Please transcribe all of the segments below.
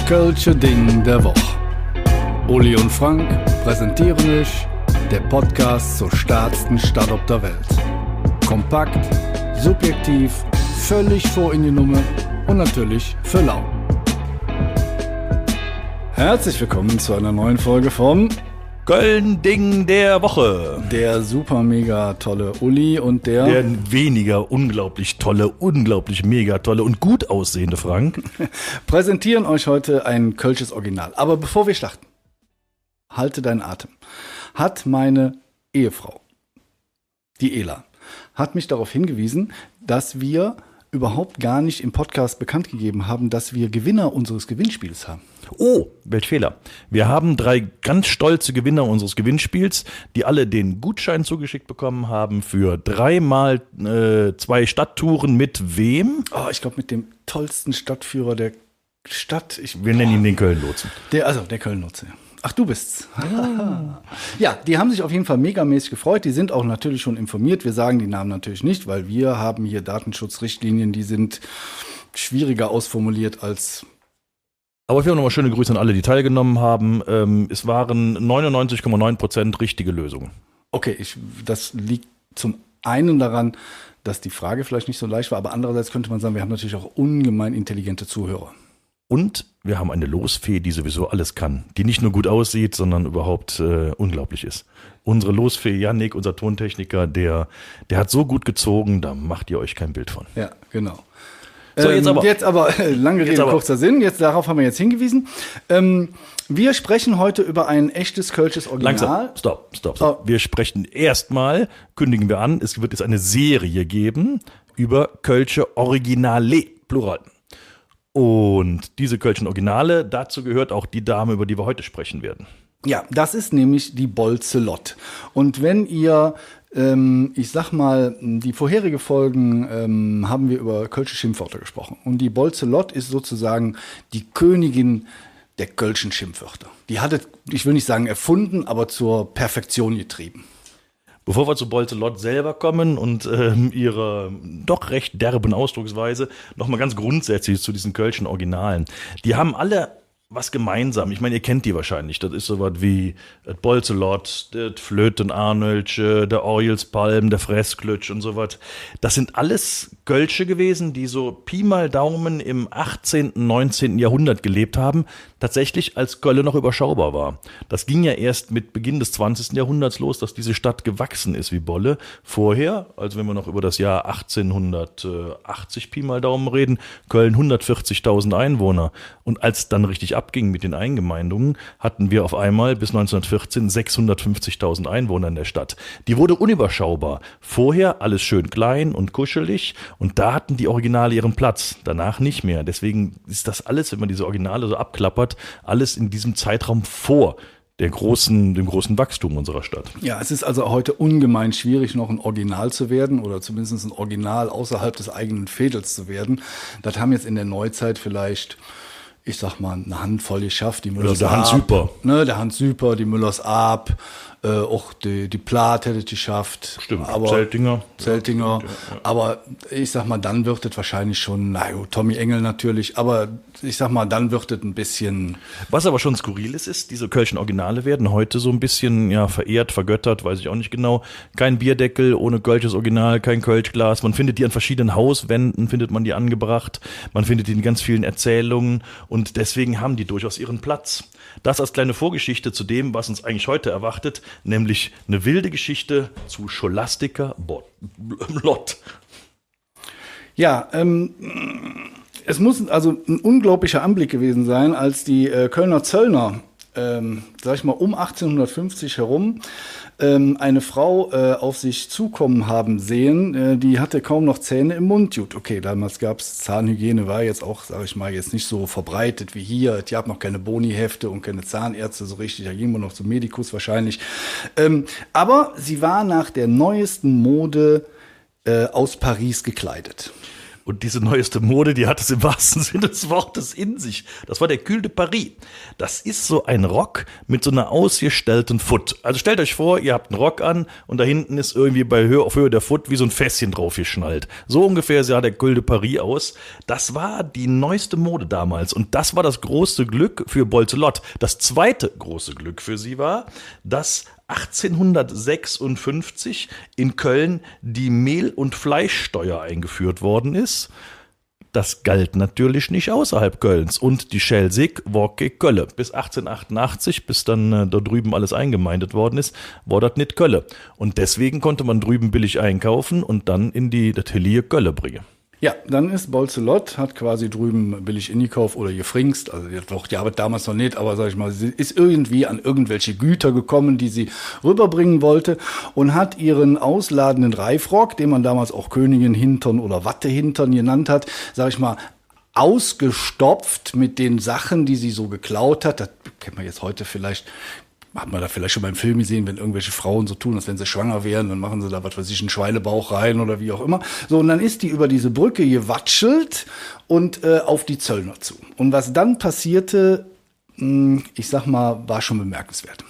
Das Kölsche Ding der Woche. Uli und Frank präsentieren euch der Podcast zur stärksten Stadt auf der Welt. Kompakt, subjektiv, völlig vor in die Nummer und natürlich für lau. Herzlich willkommen zu einer neuen Folge vom Köln-Ding der Woche. Der super mega tolle Uli und der weniger unglaublich tolle, unglaublich mega tolle und gut aussehende Frank präsentieren euch heute ein kölsches Original. Aber bevor wir starten, halte deinen Atem. Hat meine Ehefrau, die Ela, hat mich darauf hingewiesen, dass wir überhaupt gar nicht im Podcast bekannt gegeben haben, dass wir Gewinner unseres Gewinnspiels haben. Oh, welch Fehler. Wir haben 3 ganz stolze Gewinner unseres Gewinnspiels, die alle den Gutschein zugeschickt bekommen haben für 3 x 2 Stadttouren mit wem? Oh, ich glaube mit dem tollsten Stadtführer der Stadt. Wir nennen ihn den Köln-Lotsen. Der Köln-Lotse. Ach, du bist's. Ja, die haben sich auf jeden Fall megamäßig gefreut. Die sind auch natürlich schon informiert. Wir sagen die Namen natürlich nicht, weil wir haben hier Datenschutzrichtlinien, die sind schwieriger ausformuliert als... Aber wir haben nochmal schöne Grüße an alle, die teilgenommen haben. Es waren 99,9% richtige Lösungen. Okay, das liegt zum einen daran, dass die Frage vielleicht nicht so leicht war, aber andererseits könnte man sagen, wir haben natürlich auch ungemein intelligente Zuhörer. Und wir haben eine Losfee, die sowieso alles kann, die nicht nur gut aussieht, sondern überhaupt unglaublich ist. Unsere Losfee Yannick, unser Tontechniker, der hat so gut gezogen, da macht ihr euch kein Bild von. Ja, genau. So, jetzt aber lange Rede, kurzer Sinn. Darauf haben wir jetzt hingewiesen. Wir sprechen heute über ein echtes kölsches Original. Langsam, stopp. Oh. Wir sprechen erstmal, kündigen wir an, es wird jetzt eine Serie geben über kölsche Originale, Plural. Und diese kölschen Originale, dazu gehört auch die Dame, über die wir heute sprechen werden. Ja, das ist nämlich die Bolzelott. Und wenn ihr, ich sag mal, die vorherige Folgen haben wir über kölsche Schimpfwörter gesprochen. Und die Bolzelott ist sozusagen die Königin der kölschen Schimpfwörter. Die hatte, ich will nicht sagen erfunden, aber zur Perfektion getrieben. Bevor wir zu Bolzelott selber kommen und ihrer doch recht derben Ausdrucksweise, nochmal ganz grundsätzlich zu diesen kölschen Originalen. Die haben alle was gemeinsam. Ich meine, ihr kennt die wahrscheinlich. Das ist sowas wie das Bolzelott, das Flöten-Arnöldsche, der Orjelspalm, der Fressklötsch und sowas. Das sind alles Kölsche gewesen, die so Pi mal Daumen im 18., 19. Jahrhundert gelebt haben. Tatsächlich als Köln noch überschaubar war. Das ging ja erst mit Beginn des 20. Jahrhunderts los, dass diese Stadt gewachsen ist wie Bolle. Vorher, also wenn wir noch über das Jahr 1880 Pi mal Daumen reden, Köln 140.000 Einwohner. Und als dann richtig abging mit den Eingemeindungen, hatten wir auf einmal bis 1914 650.000 Einwohner in der Stadt. Die wurde unüberschaubar. Vorher alles schön klein und kuschelig und da hatten die Originale ihren Platz. Danach nicht mehr. Deswegen ist das alles, wenn man diese Originale so abklappert, alles in diesem Zeitraum vor dem großen Wachstum unserer Stadt. Ja, es ist also heute ungemein schwierig, noch ein Original zu werden oder zumindest ein Original außerhalb des eigenen Fädels zu werden. Das haben jetzt in der Neuzeit vielleicht, ich sag mal, eine Handvoll geschafft. Die Müllers der Hans Süper. Der Hans Süper, die Müllers Ab, auch die Plath hätte es geschafft. Stimmt, aber Zeltinger. Ja. Aber ich sag mal, dann wird es wahrscheinlich schon, Tommy Engel natürlich, aber ich sag mal, dann wird es ein bisschen... Was aber schon skurril ist, diese kölschen Originale werden heute so ein bisschen verehrt, vergöttert, weiß ich auch nicht genau. Kein Bierdeckel ohne kölsches Original, kein Kölschglas. Man findet die an verschiedenen Hauswänden, findet man die angebracht. Man findet die in ganz vielen Erzählungen und deswegen haben die durchaus ihren Platz. Das als kleine Vorgeschichte zu dem, was uns eigentlich heute erwartet, nämlich eine wilde Geschichte zu Scholastica Lott. Ja, es muss also ein unglaublicher Anblick gewesen sein, als die Kölner Zöllner, sag ich mal, um 1850 herum eine Frau auf sich zukommen haben sehen, die hatte kaum noch Zähne im Mund. Gut, okay, damals gab's Zahnhygiene, war jetzt auch, sag ich mal, jetzt nicht so verbreitet wie hier. Die haben noch keine Boni-Hefte und keine Zahnärzte so richtig, da gingen wir noch zum Medikus wahrscheinlich. Aber sie war nach der neuesten Mode aus Paris gekleidet. Und diese neueste Mode, die hat es im wahrsten Sinne des Wortes in sich. Das war der Cul de Paris. Das ist so ein Rock mit so einer ausgestellten Foot. Also stellt euch vor, ihr habt einen Rock an und da hinten ist irgendwie auf Höhe der Foot wie so ein Fässchen drauf geschnallt. So ungefähr sah der Cul de Paris aus. Das war die neueste Mode damals und das war das große Glück für Bolzelot. Das zweite große Glück für sie war, dass 1856 in Köln die Mehl- und Fleischsteuer eingeführt worden ist. Das galt natürlich nicht außerhalb Kölns. Und die Schelsig war ke Kölle. Bis 1888, bis dann da drüben alles eingemeindet worden ist, war das nicht Kölle. Und deswegen konnte man drüben billig einkaufen und dann in das Hellier Kölle bringen. Ja, dann ist Bolzelot, hat quasi drüben billig ingekauft oder gefringst, also die Arbeit damals noch nicht, aber sag ich mal, sie ist irgendwie an irgendwelche Güter gekommen, die sie rüberbringen wollte und hat ihren ausladenden Reifrock, den man damals auch Königin-Hintern oder Watte-Hintern genannt hat, sag ich mal, ausgestopft mit den Sachen, die sie so geklaut hat. Das kennt man jetzt heute vielleicht. Hat man da vielleicht schon beim Film gesehen, wenn irgendwelche Frauen so tun, als wenn sie schwanger wären, dann machen sie da, was weiß ich, einen Schweinebauch rein oder wie auch immer. So, und dann ist die über diese Brücke gewatschelt und auf die Zöllner zu. Und was dann passierte, ich sag mal, war schon bemerkenswert.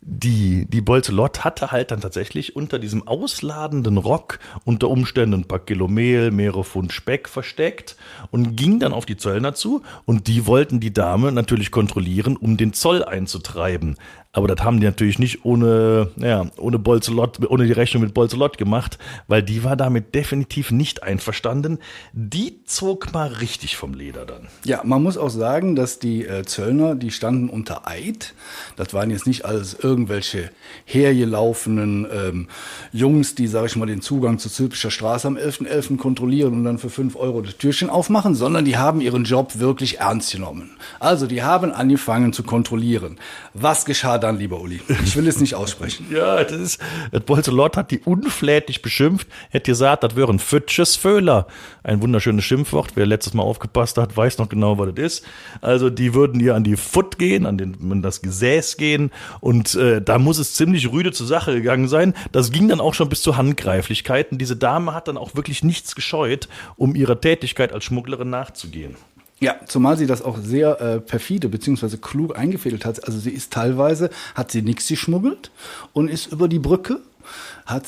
Die Bolzelot hatte halt dann tatsächlich unter diesem ausladenden Rock unter Umständen ein paar Kilo Mehl, mehrere Pfund Speck versteckt und ging dann auf die Zöllner zu und die wollten die Dame natürlich kontrollieren, um den Zoll einzutreiben. Aber das haben die natürlich nicht ohne Bolzelot, ohne die Rechnung mit Bolzelot gemacht, weil die war damit definitiv nicht einverstanden. Die zog mal richtig vom Leder dann. Ja, man muss auch sagen, dass die Zöllner, die standen unter Eid. Das waren jetzt nicht alles irgendwelche hergelaufenen Jungs, die, sag ich mal, den Zugang zur Zülpicher Straße am 11.11. kontrollieren und dann für 5 Euro das Türchen aufmachen, sondern die haben ihren Job wirklich ernst genommen. Also die haben angefangen zu kontrollieren. Was geschah dann, lieber Uli? Ich will es nicht aussprechen. Ja, das Bolzelot hat die unflätig beschimpft, hätte gesagt, das wäre ein Fütsches Föhler. Ein wunderschönes Schimpfwort. Wer letztes Mal aufgepasst hat, weiß noch genau, was das ist. Also die würden ihr an die Foot gehen, an das Gesäß gehen und da muss es ziemlich rüde zur Sache gegangen sein. Das ging dann auch schon bis zu Handgreiflichkeiten. Diese Dame hat dann auch wirklich nichts gescheut, um ihrer Tätigkeit als Schmugglerin nachzugehen. Ja, zumal sie das auch sehr perfide bzw. klug eingefädelt hat. Also sie ist teilweise, hat sie nichts geschmuggelt und ist über die Brücke.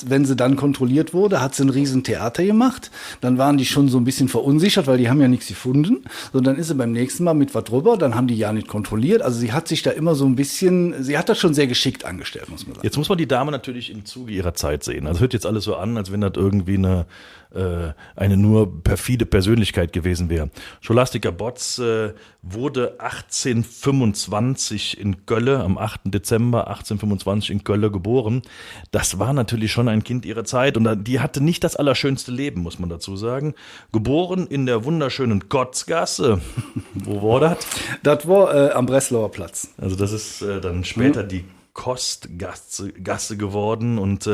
Wenn sie dann kontrolliert wurde, hat sie ein riesen Theater gemacht. Dann waren die schon so ein bisschen verunsichert, weil die haben ja nichts gefunden. So, dann ist sie beim nächsten Mal mit was drüber, dann haben die ja nicht kontrolliert. Also sie hat sich da immer so ein bisschen, sie hat das schon sehr geschickt angestellt, muss man sagen. Jetzt muss man die Dame natürlich im Zuge ihrer Zeit sehen. Also hört jetzt alles so an, als wenn das irgendwie eine nur perfide Persönlichkeit gewesen wäre. Scholastica Botz wurde 1825 in Kölle, am 8. Dezember 1825 in Kölle geboren. Das war natürlich schon ein Kind ihrer Zeit und die hatte nicht das allerschönste Leben, muss man dazu sagen. Geboren in der wunderschönen Kotzgasse. Wo war das? Das war am Breslauer Platz. Also das ist dann später die Kostgasse geworden und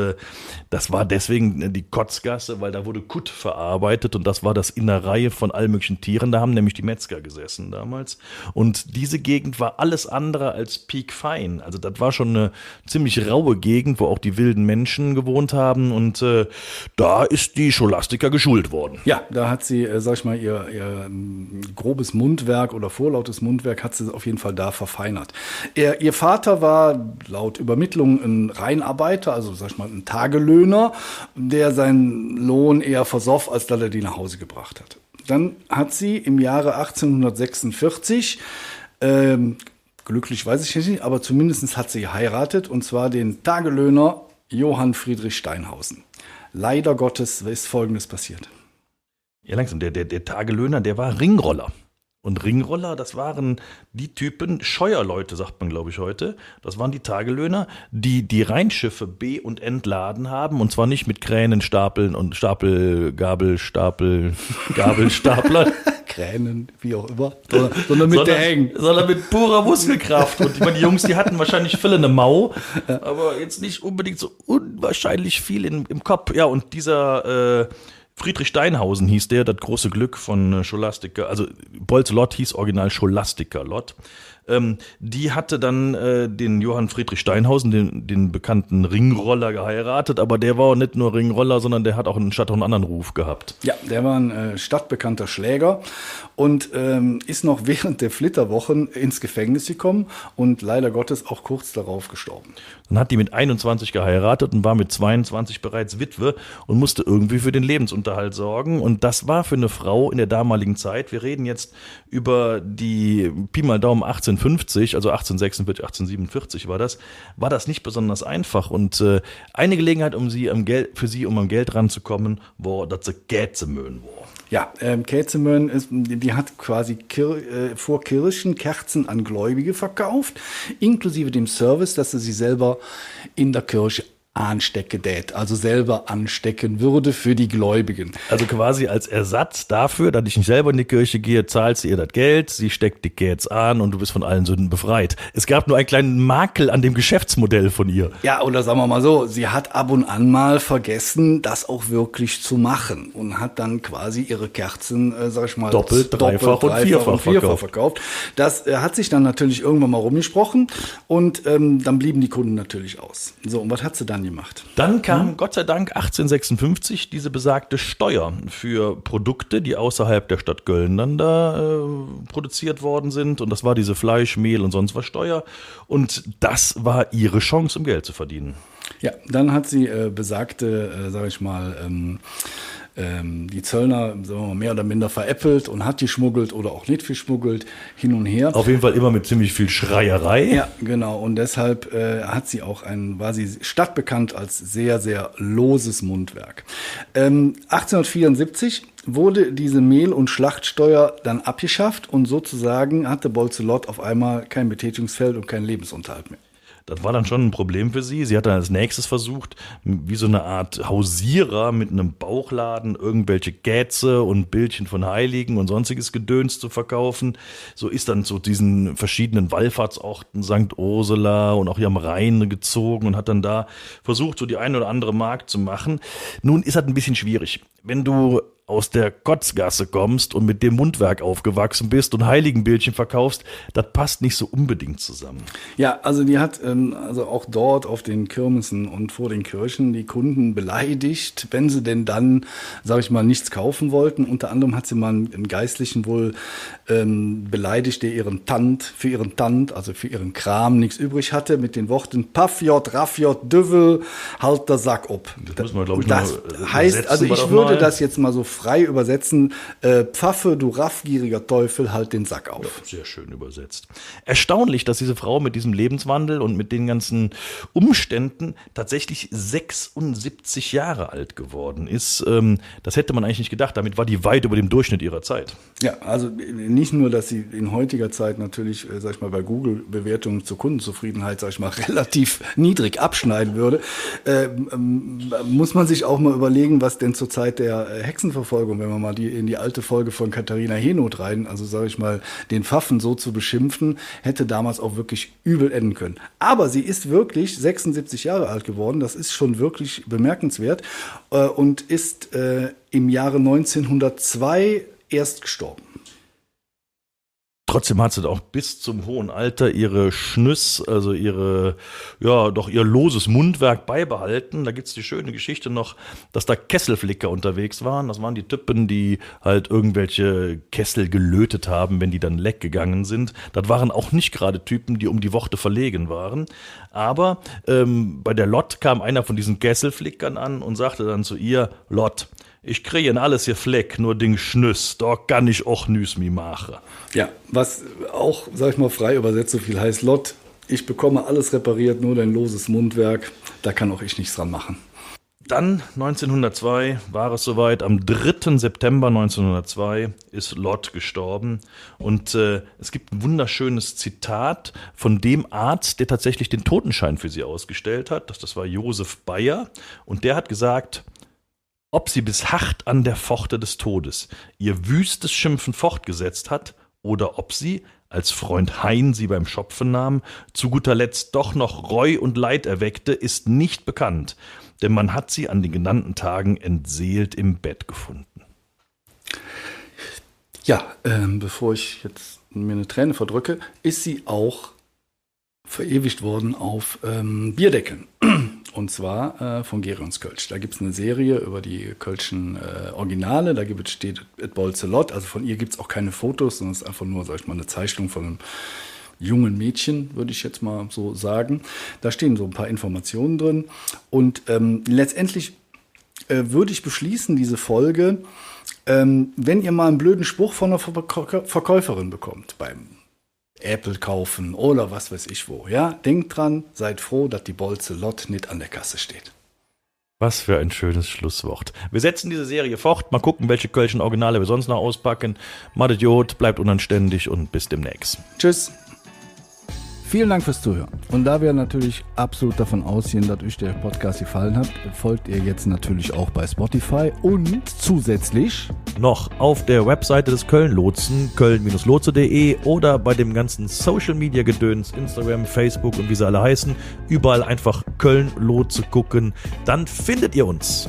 das war deswegen die Kotzgasse, weil da wurde Kutt verarbeitet und das war das Innereie von allen möglichen Tieren. Da haben nämlich die Metzger gesessen damals und diese Gegend war alles andere als piekfein. Also das war schon eine ziemlich raue Gegend, wo auch die wilden Menschen gewohnt haben und da ist die Scholastica geschult worden. Ja, da hat sie, sag ich mal, ihr grobes Mundwerk oder vorlautes Mundwerk hat sie auf jeden Fall da verfeinert. Ihr Vater war laut Übermittlung ein Reinarbeiter, also sag ich mal ein Tagelöhner, der seinen Lohn eher versoff, als dass er die nach Hause gebracht hat. Dann hat sie im Jahre 1846, glücklich weiß ich nicht, aber zumindest hat sie geheiratet, und zwar den Tagelöhner Johann Friedrich Steinhausen. Leider Gottes ist Folgendes passiert. Ja, langsam, der Tagelöhner, der war Ringroller. Und Ringroller, das waren die Typen, Scheuerleute, sagt man, glaube ich, heute. Das waren die Tagelöhner, die Rheinschiffe be- und entladen haben. Und zwar nicht mit Kränen, Stapeln und Gabelstaplern. Kränen, wie auch immer. Sondern mit der Hängen. Sondern mit purer Muskelkraft. Und ich meine, die Jungs, die hatten wahrscheinlich viele eine Mau, aber jetzt nicht unbedingt so unwahrscheinlich viel im Kopf. Ja, und dieser Friedrich Steinhausen hieß der, das große Glück von Scholastica, also Bolzelot hieß original Scholastica Lot. Die hatte dann den Johann Friedrich Steinhausen, den bekannten Ringroller, geheiratet, aber der war nicht nur Ringroller, sondern der hat auch in Stadt auch einen anderen Ruf gehabt. Ja, der war ein stadtbekannter Schläger und ist noch während der Flitterwochen ins Gefängnis gekommen und leider Gottes auch kurz darauf gestorben. Dann hat die mit 21 geheiratet und war mit 22 bereits Witwe und musste irgendwie für den Lebensunterhalt sorgen. Und das war für eine Frau in der damaligen Zeit, wir reden jetzt über die Pi mal Daumen 1850, also 1846, 1847 war das nicht besonders einfach. Und eine Gelegenheit, für sie am Geld ranzukommen, war, dass sie Kätzemöen war. Ja, Kätzemöen die hat quasi vor Kirchen Kerzen an Gläubige verkauft, inklusive dem Service, dass sie selber in der Kirche anstecken tät, also selber anstecken würde für die Gläubigen. Also quasi als Ersatz dafür, dass ich nicht selber in die Kirche gehe, zahlst du ihr das Geld, sie steckt die Kätz an und du bist von allen Sünden befreit. Es gab nur einen kleinen Makel an dem Geschäftsmodell von ihr. Ja, oder sagen wir mal so, sie hat ab und an mal vergessen, das auch wirklich zu machen und hat dann quasi ihre Kerzen, sag ich mal, doppelt, dreifach und vierfach verkauft. Das hat sich dann natürlich irgendwann mal rumgesprochen und dann blieben die Kunden natürlich aus. So, und was hat sie dann gemacht? Dann kam Gott sei Dank 1856 diese besagte Steuer für Produkte, die außerhalb der Stadt Köln dann da produziert worden sind. Und das war diese Fleisch, Mehl und sonst was Steuer. Und das war ihre Chance, um Geld zu verdienen. Ja, dann hat sie besagte, sag ich mal, die Zöllner sagen wir mal, mehr oder minder veräppelt und hat geschmuggelt oder auch nicht geschmuggelt, hin und her. Auf jeden Fall immer mit ziemlich viel Schreierei. Ja, genau. Und deshalb hat sie auch war sie stadtbekannt als sehr, sehr loses Mundwerk. 1874 wurde diese Mehl- und Schlachtsteuer dann abgeschafft und sozusagen hatte Bolzelot auf einmal kein Betätigungsfeld und keinen Lebensunterhalt mehr. Das war dann schon ein Problem für sie. Sie hat dann als nächstes versucht, wie so eine Art Hausierer mit einem Bauchladen irgendwelche Kätze und Bildchen von Heiligen und sonstiges Gedöns zu verkaufen. So ist dann zu diesen verschiedenen Wallfahrtsorten St. Ursula und auch hier am Rhein gezogen und hat dann da versucht, so die eine oder andere Mark zu machen. Nun ist das ein bisschen schwierig. Wenn du aus der Kotzgasse kommst und mit dem Mundwerk aufgewachsen bist und Heiligenbildchen verkaufst, das passt nicht so unbedingt zusammen. Ja, also die hat also auch dort auf den Kirmessen und vor den Kirchen die Kunden beleidigt, wenn sie denn dann, sage ich mal, nichts kaufen wollten. Unter anderem hat sie mal einen Geistlichen wohl beleidigt, der für ihren Tant, also für ihren Kram nichts übrig hatte, mit den Worten Paffjot, Raffjot, Düvel, halt der Sack ob. Das müssen wir, glaube ich, das heißt, also ich würde das jetzt mal so frei übersetzen, Pfaffe, du raffgieriger Teufel, halt den Sack auf. Ja, sehr schön übersetzt. Erstaunlich, dass diese Frau mit diesem Lebenswandel und mit den ganzen Umständen tatsächlich 76 Jahre alt geworden ist. Das hätte man eigentlich nicht gedacht. Damit war die weit über dem Durchschnitt ihrer Zeit. Ja, also nicht nur, dass sie in heutiger Zeit natürlich, sag ich mal, bei Google-Bewertungen zur Kundenzufriedenheit, sag ich mal, relativ niedrig abschneiden würde, muss man sich auch mal überlegen, was denn zur Zeit der Hexenverfolgung, wenn man mal in die alte Folge von Katharina Henoth rein, also sage ich mal, den Pfaffen so zu beschimpfen, hätte damals auch wirklich übel enden können. Aber sie ist wirklich 76 Jahre alt geworden, das ist schon wirklich bemerkenswert und ist im Jahre 1902 erst gestorben. Trotzdem hat sie auch bis zum hohen Alter ihre Schnüss, also ihr loses Mundwerk beibehalten. Da gibt's die schöne Geschichte noch, dass da Kesselflicker unterwegs waren. Das waren die Typen, die halt irgendwelche Kessel gelötet haben, wenn die dann leck gegangen sind. Das waren auch nicht gerade Typen, die um die Worte verlegen waren. Aber bei der Lott kam einer von diesen Kesselflickern an und sagte dann zu ihr, Lott, ich kriege in alles hier Fleck, nur Ding Schnüss, da kann ich auch nüs mi machen. Ja, was auch, sag ich mal, frei übersetzt so viel heißt, Lott, ich bekomme alles repariert, nur dein loses Mundwerk, da kann auch ich nichts dran machen. Dann 1902 war es soweit, am 3. September 1902 ist Lott gestorben und es gibt ein wunderschönes Zitat von dem Arzt, der tatsächlich den Totenschein für sie ausgestellt hat, das war Josef Bayer und der hat gesagt, ob sie bis hart an der Pforte des Todes ihr wüstes Schimpfen fortgesetzt hat oder ob sie, als Freund Hein sie beim Schopfen nahm, zu guter Letzt doch noch Reu und Leid erweckte, ist nicht bekannt, denn man hat sie an den genannten Tagen entseelt im Bett gefunden. Ja, bevor ich jetzt mir eine Träne verdrücke, ist sie auch verewigt worden auf Bierdeckeln. Und zwar von Gereons Kölsch. Da gibt es eine Serie über die Kölschen Originale. Da steht Et Bolzelot. Also von ihr gibt es auch keine Fotos, sondern es ist einfach nur, sag ich mal, eine Zeichnung von einem jungen Mädchen, würde ich jetzt mal so sagen. Da stehen so ein paar Informationen drin. Und letztendlich würde ich beschließen, diese Folge, wenn ihr mal einen blöden Spruch von einer Verkäuferin bekommt beim Apple kaufen oder was weiß ich wo. Ja, denkt dran, seid froh, dass die Bolzelot nicht an der Kasse steht. Was für ein schönes Schlusswort. Wir setzen diese Serie fort, mal gucken, welche Kölschen Originale wir sonst noch auspacken. Madet Jod, bleibt unanständig und bis demnächst. Tschüss. Vielen Dank fürs Zuhören. Und da wir natürlich absolut davon ausgehen, dass euch der Podcast gefallen hat, folgt ihr jetzt natürlich auch bei Spotify und zusätzlich noch auf der Webseite des Köln-Lotsen, köln-lotse.de oder bei dem ganzen Social-Media-Gedöns, Instagram, Facebook und wie sie alle heißen, überall einfach Köln-Lotse gucken, dann findet ihr uns.